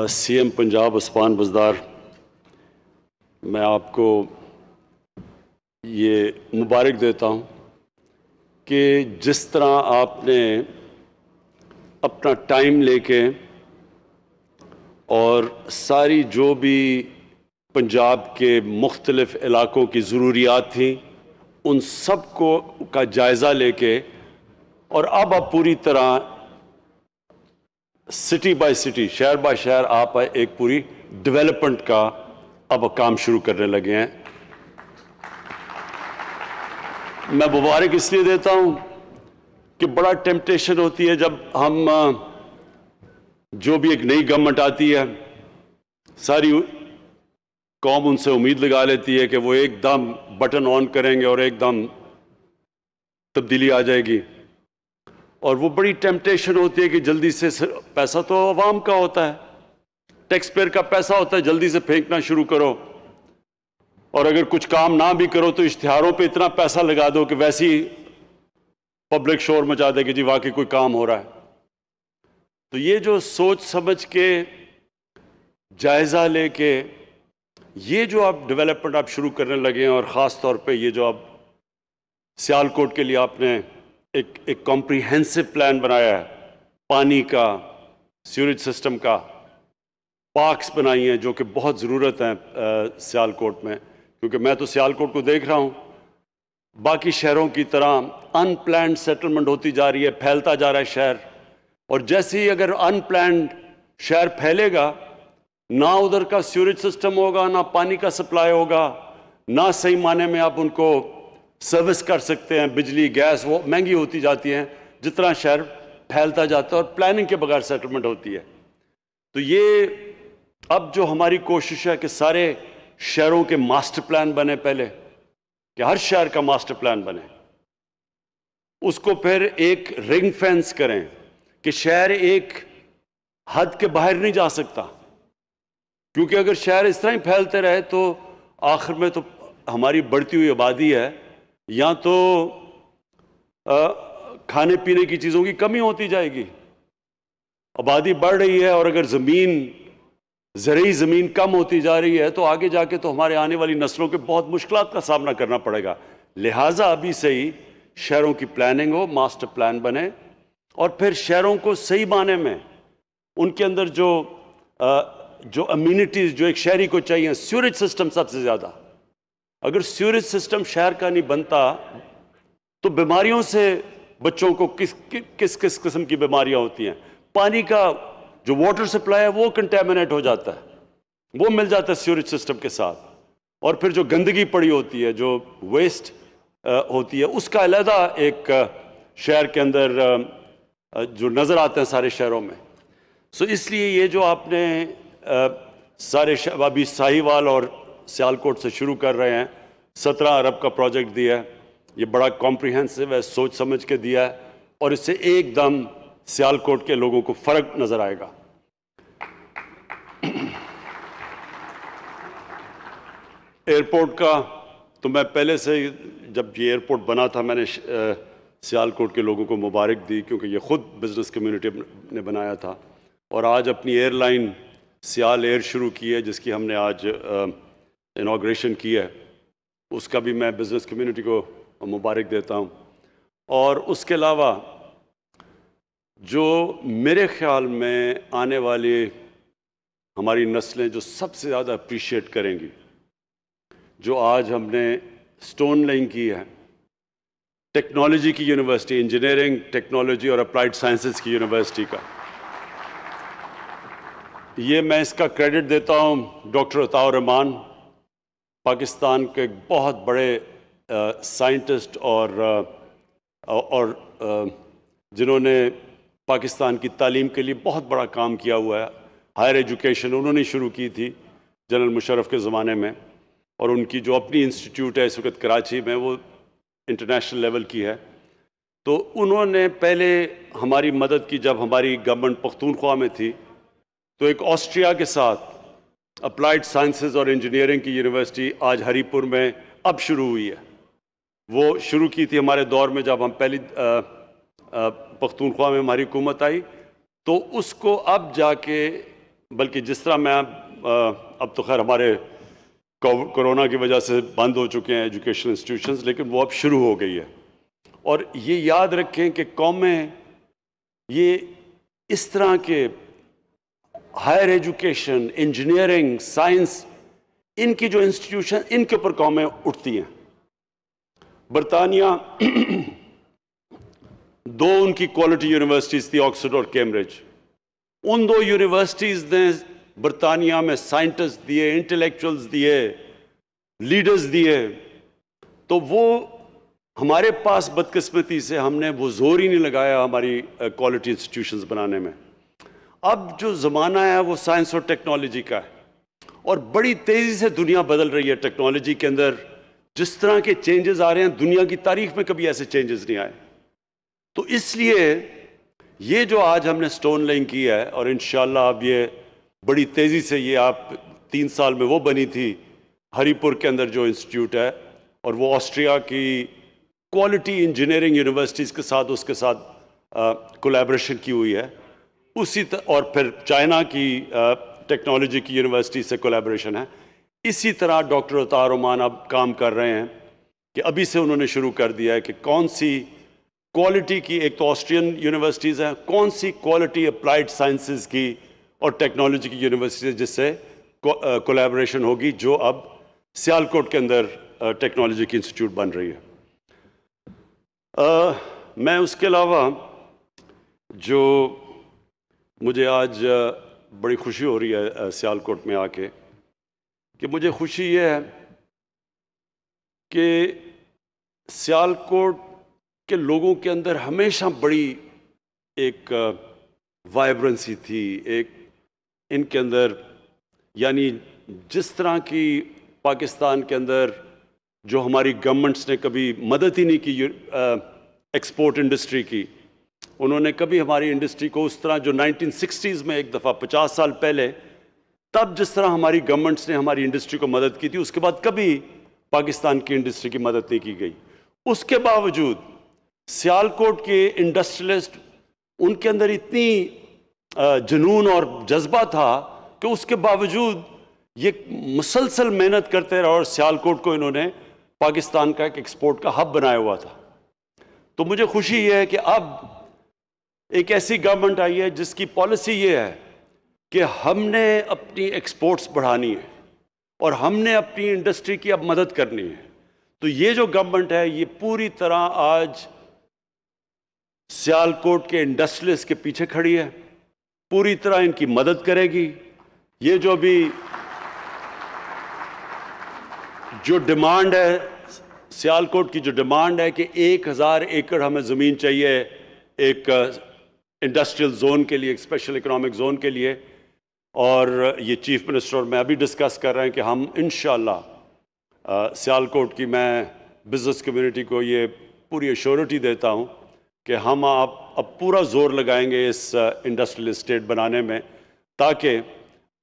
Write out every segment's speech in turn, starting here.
C M Punjab Usman Buzdar, میں آپ کو یہ مبارک دیتا ہوں کہ جس طرح آپ نے اپنا ٹائم لے کے اور ساری جو بھی پنجاب کے مختلف علاقوں کی ضروریات تھیں ان سب کا جائزہ لے کے اور اب آپ پوری طرح سٹی بائی سٹی، شہر بائی شہر آپ ایک پوری ڈیولپمنٹ کا اب کام شروع کرنے لگے ہیں۔ میں مبارک اس لیے دیتا ہوں کہ بڑا ٹیمپٹیشن ہوتی ہے جب ہم جو بھی ایک نئی گورنمنٹ آتی ہے، ساری قوم ان سے امید لگا لیتی ہے کہ وہ ایک دم بٹن آن کریں گے اور ایک دم تبدیلی آ جائے گی، اور وہ بڑی ٹیمپٹیشن ہوتی ہے کہ جلدی سے پیسہ تو عوام کا ہوتا ہے، ٹیکس پیئر کا پیسہ ہوتا ہے، جلدی سے پھینکنا شروع کرو، اور اگر کچھ کام نہ بھی کرو تو اشتہاروں پہ اتنا پیسہ لگا دو کہ ویسی پبلک شور مچا دے کہ جی واقعی کوئی کام ہو رہا ہے۔ تو یہ جو سوچ سمجھ کے جائزہ لے کے یہ جو آپ ڈیولپمنٹ آپ شروع کرنے لگے ہیں، اور خاص طور پہ یہ جو آپ سیالکوٹ کے لیے آپ نے ایک کمپریہنسو پلان بنایا ہے، پانی کا، سیوریج سسٹم کا، پارکس بنائی ہیں جو کہ بہت ضرورت ہے سیالکوٹ میں، کیونکہ میں تو سیالکوٹ کو دیکھ رہا ہوں باقی شہروں کی طرح ان پلانڈ سیٹلمنٹ ہوتی جا رہی ہے، پھیلتا جا رہا ہے شہر، اور جیسے ہی اگر ان پلانڈ شہر پھیلے گا، نہ ادھر کا سیوریج سسٹم ہوگا، نہ پانی کا سپلائی ہوگا، نہ صحیح معنی میں آپ ان کو سروس کر سکتے ہیں، بجلی گیس وہ مہنگی ہوتی جاتی ہیں جتنا شہر پھیلتا جاتا ہے اور پلاننگ کے بغیر سیٹلمنٹ ہوتی ہے۔ تو یہ اب جو ہماری کوشش ہے کہ سارے شہروں کے ماسٹر پلان بنے، پہلے کہ ہر شہر کا ماسٹر پلان بنے، اس کو پھر ایک رنگ فینس کریں کہ شہر ایک حد کے باہر نہیں جا سکتا، کیونکہ اگر شہر اس طرح ہی پھیلتے رہے تو آخر میں تو ہماری بڑھتی ہوئی آبادی ہے، یا تو کھانے پینے کی چیزوں کی کمی ہوتی جائے گی، آبادی بڑھ رہی ہے، اور اگر زرعی زمین کم ہوتی جا رہی ہے تو آگے جا کے تو ہمارے آنے والی نسلوں کے بہت مشکلات کا سامنا کرنا پڑے گا۔ لہٰذا ابھی سے ہی شہروں کی پلاننگ ہو، ماسٹر پلان بنے، اور پھر شہروں کو صحیح معنی میں ان کے اندر جو امینٹیز جو ایک شہری کو چاہیے، سیوریج سسٹم سب سے زیادہ، اگر سیوریج سسٹم شہر کا نہیں بنتا تو بیماریوں سے بچوں کو کس قسم کی بیماریاں ہوتی ہیں، پانی کا جو واٹر سپلائی ہے وہ کنٹیمنیٹ ہو جاتا ہے، وہ مل جاتا ہے سیوریج سسٹم کے ساتھ، اور پھر جو گندگی پڑی ہوتی ہے، جو ویسٹ ہوتی ہے، اس کا علیحدہ ایک شہر کے اندر جو نظر آتے ہیں سارے شہروں میں۔ سو اس لیے یہ جو آپ نے سارے ابھی ساہیوال اور سیالکوٹ سے شروع کر رہے ہیں، 17 ارب کا پروجیکٹ دیا ہے، یہ بڑا کمپریہنسو ہے، سوچ سمجھ کے دیا ہے، اور اس سے ایک دم سیالکوٹ کے لوگوں کو فرق نظر آئے گا۔ ایئرپورٹ کا تو میں پہلے سے جب یہ ایئرپورٹ بنا تھا میں نے سیالکوٹ کے لوگوں کو مبارک دی، کیونکہ یہ خود بزنس کمیونٹی نے بنایا تھا، اور آج اپنی ایئر لائن سیال ایئر شروع کی ہے جس کی ہم نے آج انوگریشن کی ہے، اس کا بھی میں بزنس کمیونٹی کو مبارک دیتا ہوں۔ اور اس کے علاوہ جو میرے خیال میں آنے والی ہماری نسلیں جو سب سے زیادہ اپریشیٹ کریں گی، جو آج ہم نے سٹون لینگ کی ہے، ٹیکنالوجی کی یونیورسٹی، انجینئرنگ، ٹیکنالوجی اور اپلائیڈ سائنسز کی یونیورسٹی کا، یہ میں اس کا کریڈٹ دیتا ہوں ڈاکٹر عطاء الرحمان، پاکستان کے بہت بڑے سائنٹسٹ اور جنہوں نے پاکستان کی تعلیم کے لیے بہت بڑا کام کیا ہوا ہے۔ ہائر ایجوکیشن انہوں نے شروع کی تھی جنرل مشرف کے زمانے میں، اور ان کی جو اپنی انسٹیٹیوٹ ہے اس وقت کراچی میں، وہ انٹرنیشنل لیول کی ہے۔ تو انہوں نے پہلے ہماری مدد کی جب ہماری گورنمنٹ پختونخوا میں تھی، تو ایک آسٹریا کے ساتھ اپلائیڈ سائنسز اور انجینئرنگ کی یونیورسٹی آج ہری پور میں اب شروع ہوئی ہے۔ وہ شروع کی تھی ہمارے دور میں جب ہم پہلی پختونخوا میں ہماری حکومت آئی، تو اس کو اب جا کے بلکہ جس طرح میں اب تو خیر ہمارے کورونا کی وجہ سے بند ہو چکے ہیں ایجوکیشن انسٹیٹیوشنز، لیکن وہ اب شروع ہو گئی ہے. اور یہ یاد رکھیں کہ قومیں یہ اس طرح کے ہائر ایجوکیشن، انجینئرنگ، سائنس، ان کی جو انسٹیٹیوشن، ان کے اوپر قومیں اٹھتی ہیں. برطانیہ دو ان کی کوالٹی یونیورسٹیز تھی، آکسفورڈ اور کیمبرج. ان دو یونیورسٹیز نے برطانیہ میں سائنٹسٹ دیے، انٹلیکچوئلز دیے، لیڈرز دیے. تو وہ ہمارے پاس بدقسمتی سے ہم نے وہ زور ہی نہیں لگایا ہماری کوالٹی انسٹیٹیوشنز بنانے میں. اب جو زمانہ ہے وہ سائنس اور ٹیکنالوجی کا ہے، اور بڑی تیزی سے دنیا بدل رہی ہے ٹیکنالوجی کے اندر. جس طرح کے چینجز آ رہے ہیں دنیا کی تاریخ میں کبھی ایسے چینجز نہیں آئے. تو اس لیے یہ جو آج ہم نے سٹون لیئنگ کی ہے، اور انشاءاللہ اب یہ بڑی تیزی سے یہ آپ 3 سال میں وہ بنی تھی ہری پور کے اندر جو انسٹیٹیوٹ ہے، اور وہ آسٹریا کی کوالٹی انجینئرنگ یونیورسٹیز کے ساتھ اس کے ساتھ کولیبریشن کی ہوئی ہے. اور پھر چائنا کی ٹیکنالوجی کی یونیورسٹی سے کولیبریشن ہے. اسی طرح ڈاکٹر عطار عمان اب کام کر رہے ہیں کہ ابھی سے انہوں نے شروع کر دیا ہے کہ کون سی کوالٹی کی، ایک تو آسٹرین یونیورسٹیز ہیں، کون سی کوالٹی اپلائیڈ سائنسز کی اور ٹیکنالوجی کی یونیورسٹیز جس سے کولیبریشن ہوگی، جو اب سیالکوٹ کے اندر ٹیکنالوجی کی انسٹیٹیوٹ بن رہی ہے. میں اس کے علاوہ جو مجھے آج بڑی خوشی ہو رہی ہے سیالکوٹ میں آ کے، کہ مجھے خوشی یہ ہے کہ سیالکوٹ کے لوگوں کے اندر ہمیشہ بڑی ایک وائبرنسی تھی، ایک ان کے اندر، یعنی جس طرح کی پاکستان کے اندر جو ہماری گورنمنٹس نے کبھی مدد ہی نہیں کی ایکسپورٹ انڈسٹری کی. انہوں نے کبھی ہماری انڈسٹری کو اس طرح، جو 1960s میں ایک دفعہ 50 سال پہلے تب جس طرح ہماری گورنمنٹس نے ہماری انڈسٹری کو مدد کی تھی، اس کے بعد کبھی پاکستان کی انڈسٹری کی مدد نہیں کی گئی. اس کے باوجود سیالکوٹ کے انڈسٹریلسٹ، ان کے اندر اتنی جنون اور جذبہ تھا کہ اس کے باوجود یہ مسلسل محنت کرتے رہے، اور سیالکوٹ کو انہوں نے پاکستان کا ایک ایکسپورٹ کا ہب بنایا ہوا تھا. تو مجھے خوشی یہ ہے کہ اب ایک ایسی گورنمنٹ آئی ہے جس کی پالیسی یہ ہے کہ ہم نے اپنی ایکسپورٹس بڑھانی ہے اور ہم نے اپنی انڈسٹری کی اب مدد کرنی ہے. تو یہ جو گورنمنٹ ہے یہ پوری طرح آج سیالکوٹ کے انڈسٹریلسٹ کے پیچھے کھڑی ہے، پوری طرح ان کی مدد کرے گی. یہ جو بھی جو ڈیمانڈ ہے، سیالکوٹ کی جو ڈیمانڈ ہے کہ 1000 ایکڑ ہمیں زمین چاہیے ایک انڈسٹریل زون کے لیے، ایک اسپیشل اکنامک زون کے لیے، اور یہ چیف منسٹر اور میں ابھی ڈسکس کر رہے ہیں کہ ہم انشاءاللہ سیالکوٹ کی، میں بزنس کمیونٹی کو یہ پوری ایشورٹی دیتا ہوں کہ ہم اب پورا زور لگائیں گے اس انڈسٹریل اسٹیٹ بنانے میں، تاکہ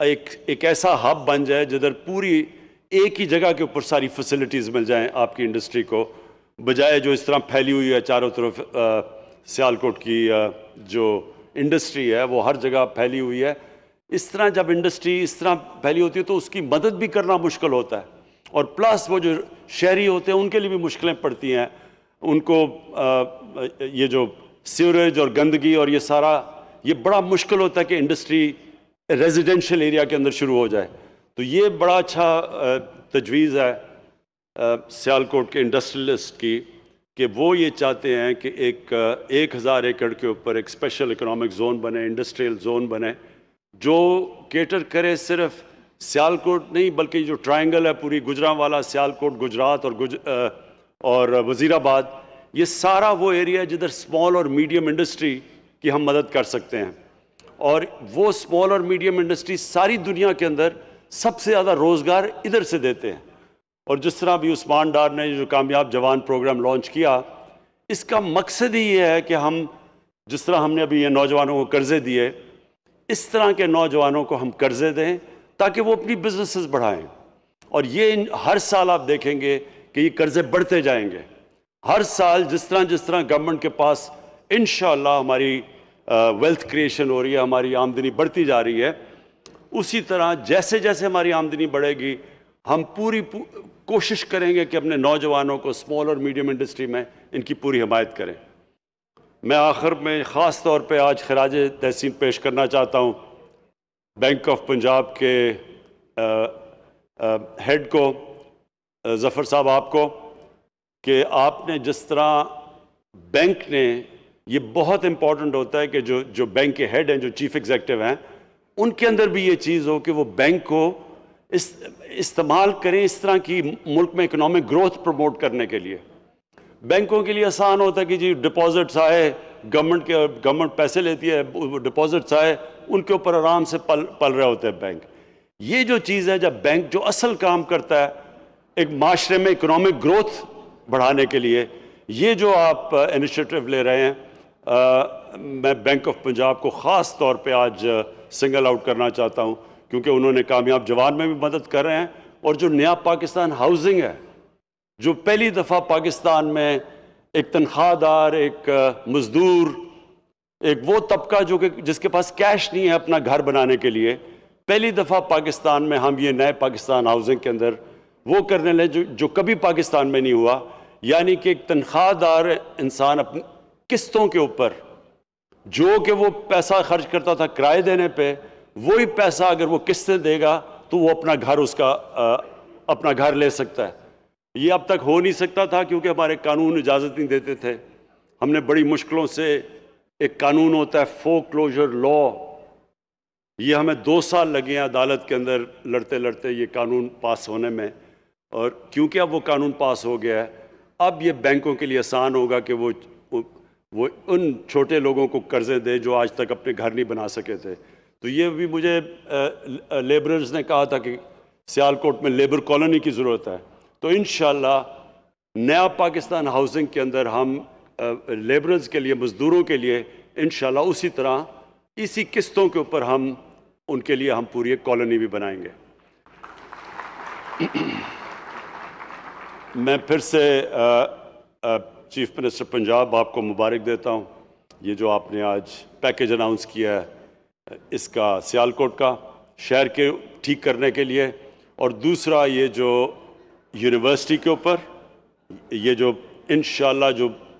ایک ایسا ہب بن جائے جدھر پوری ایک ہی جگہ کے اوپر ساری فیسلٹیز مل جائیں آپ کی انڈسٹری کو، بجائے جو اس طرح پھیلی ہوئی ہے چاروں طرف. سیالکوٹ کی جو انڈسٹری ہے وہ ہر جگہ پھیلی ہوئی ہے. اس طرح جب انڈسٹری اس طرح پھیلی ہوتی ہے تو اس کی مدد بھی کرنا مشکل ہوتا ہے، اور پلس وہ جو شہری ہوتے ہیں ان کے لیے بھی مشکلیں پڑتی ہیں. ان کو یہ جو سیوریج اور گندگی اور یہ سارا، یہ بڑا مشکل ہوتا ہے کہ انڈسٹری ریزیڈینشل ایریا کے اندر شروع ہو جائے. تو یہ بڑا اچھا تجویز ہے سیالکوٹ کے انڈسٹریلسٹ کی، کہ وہ یہ چاہتے ہیں کہ 1000 ایکڑ کے اوپر ایک اسپیشل اکنامک زون بنے، انڈسٹریل زون بنے، جو کیٹر کرے صرف سیالکوٹ نہیں بلکہ جو ٹرائنگل ہے پوری گوجرانوالا، سیالکوٹ، گجرات اور وزیر آباد، یہ سارا وہ ایریا ہے جدھر اسمال اور میڈیم انڈسٹری کی ہم مدد کر سکتے ہیں. اور وہ اسمال اور میڈیم انڈسٹری ساری دنیا کے اندر سب سے زیادہ روزگار ادھر سے دیتے ہیں. اور جس طرح بھی عثمان ڈار نے جو کامیاب جوان پروگرام لانچ کیا، اس کا مقصد ہی یہ ہے کہ ہم جس طرح ہم نے ابھی یہ نوجوانوں کو قرضے دیے، اس طرح کے نوجوانوں کو ہم قرضے دیں تاکہ وہ اپنی بزنسز بڑھائیں. اور یہ ہر سال آپ دیکھیں گے کہ یہ قرضے بڑھتے جائیں گے. ہر سال جس طرح گورنمنٹ کے پاس انشاءاللہ ہماری ویلتھ کریشن ہو رہی ہے، ہماری آمدنی بڑھتی جا رہی ہے، اسی طرح جیسے جیسے ہماری آمدنی بڑھے گی ہم پوری کوشش کریں گے کہ اپنے نوجوانوں کو اسمال اور میڈیم انڈسٹری میں ان کی پوری حمایت کریں۔ میں آخر میں خاص طور پہ آج خراج تحسین پیش کرنا چاہتا ہوں بینک آف پنجاب کے ہیڈ کو، ظفر صاحب آپ کو، کہ آپ نے جس طرح بینک نے، یہ بہت امپورٹنٹ ہوتا ہے کہ جو بینک کے ہیڈ ہیں، جو چیف ایگزیکٹو ہیں، ان کے اندر بھی یہ چیز ہو کہ وہ بینک کو استعمال کریں اس طرح کی ملک میں اکنامک گروتھ پروموٹ کرنے کے لیے۔ بینکوں کے لیے آسان ہوتا ہے کہ جی ڈپازٹس آئے، گورنمنٹ پیسے لیتی ہے، ڈپازٹس آئے، ان کے اوپر آرام سے پل رہے ہوتے ہیں بینک۔ یہ جو چیز ہے، جب بینک جو اصل کام کرتا ہے ایک معاشرے میں اکنامک گروتھ بڑھانے کے لیے، یہ جو آپ انیشیٹو لے رہے ہیں، میں بینک آف پنجاب کو خاص طور پہ آج سنگل آؤٹ کرنا چاہتا ہوں، کیونکہ انہوں نے کامیاب جوان میں بھی مدد کر رہے ہیں، اور جو نیا پاکستان ہاؤسنگ ہے، جو پہلی دفعہ پاکستان میں ایک تنخواہ دار، ایک مزدور، ایک وہ طبقہ جو کہ جس کے پاس کیش نہیں ہے اپنا گھر بنانے کے لیے، پہلی دفعہ پاکستان میں ہم یہ نئے پاکستان ہاؤسنگ کے اندر وہ کرنے لیں جو کبھی پاکستان میں نہیں ہوا، یعنی کہ ایک تنخواہ دار انسان اپنی قسطوں کے اوپر، جو کہ وہ پیسہ خرچ کرتا تھا کرائے دینے پہ، وہی پیسہ اگر وہ قسطیں دے گا تو وہ اپنا گھر لے سکتا ہے۔ یہ اب تک ہو نہیں سکتا تھا کیونکہ ہمارے قانون اجازت نہیں دیتے تھے۔ ہم نے بڑی مشکلوں سے، ایک قانون ہوتا ہے فور کلوجر لا، یہ ہمیں 2 سال لگے ہیں عدالت کے اندر لڑتے لڑتے یہ قانون پاس ہونے میں، اور کیونکہ اب وہ قانون پاس ہو گیا ہے، اب یہ بینکوں کے لیے آسان ہوگا کہ وہ ان چھوٹے لوگوں کو قرضے دے جو آج تک اپنے گھر نہیں بنا سکے تھے۔ تو یہ بھی مجھے لیبررز نے کہا تھا کہ سیالکوٹ میں لیبر کالونی کی ضرورت ہے، تو انشاءاللہ نیا پاکستان ہاؤسنگ کے اندر ہم لیبررز کے لیے، مزدوروں کے لیے انشاءاللہ اسی طرح اسی قسطوں کے اوپر ہم ان کے لیے ہم پوری ایک کالونی بھی بنائیں گے۔ میں پھر سے چیف منسٹر پنجاب آپ کو مبارک دیتا ہوں، یہ جو آپ نے آج پیکیج اناؤنس کیا ہے اس کا سیالکوٹ کا شہر کے ٹھیک کرنے کے لیے، اور دوسرا یہ جو یونیورسٹی کے اوپر، یہ جو انشاءاللہ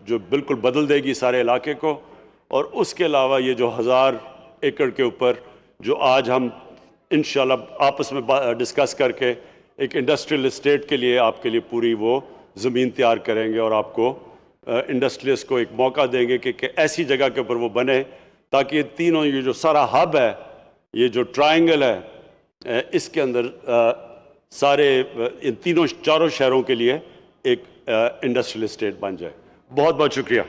جو بالکل بدل دے گی سارے علاقے کو، اور اس کے علاوہ یہ جو 1000 ایکڑ کے اوپر جو آج ہم انشاءاللہ آپس میں ڈسکس کر کے ایک انڈسٹریل اسٹیٹ کے لیے آپ کے لیے پوری وہ زمین تیار کریں گے، اور آپ کو انڈسٹریلسٹ کو ایک موقع دیں گے کہ ایسی جگہ کے اوپر وہ بنے تاکہ یہ تینوں، یہ جو سارا ہب ہے، یہ جو ٹرائنگل ہے، اس کے اندر سارے ان تینوں چاروں شہروں کے لیے ایک انڈسٹریل اسٹیٹ بن جائے۔ بہت بہت شکریہ۔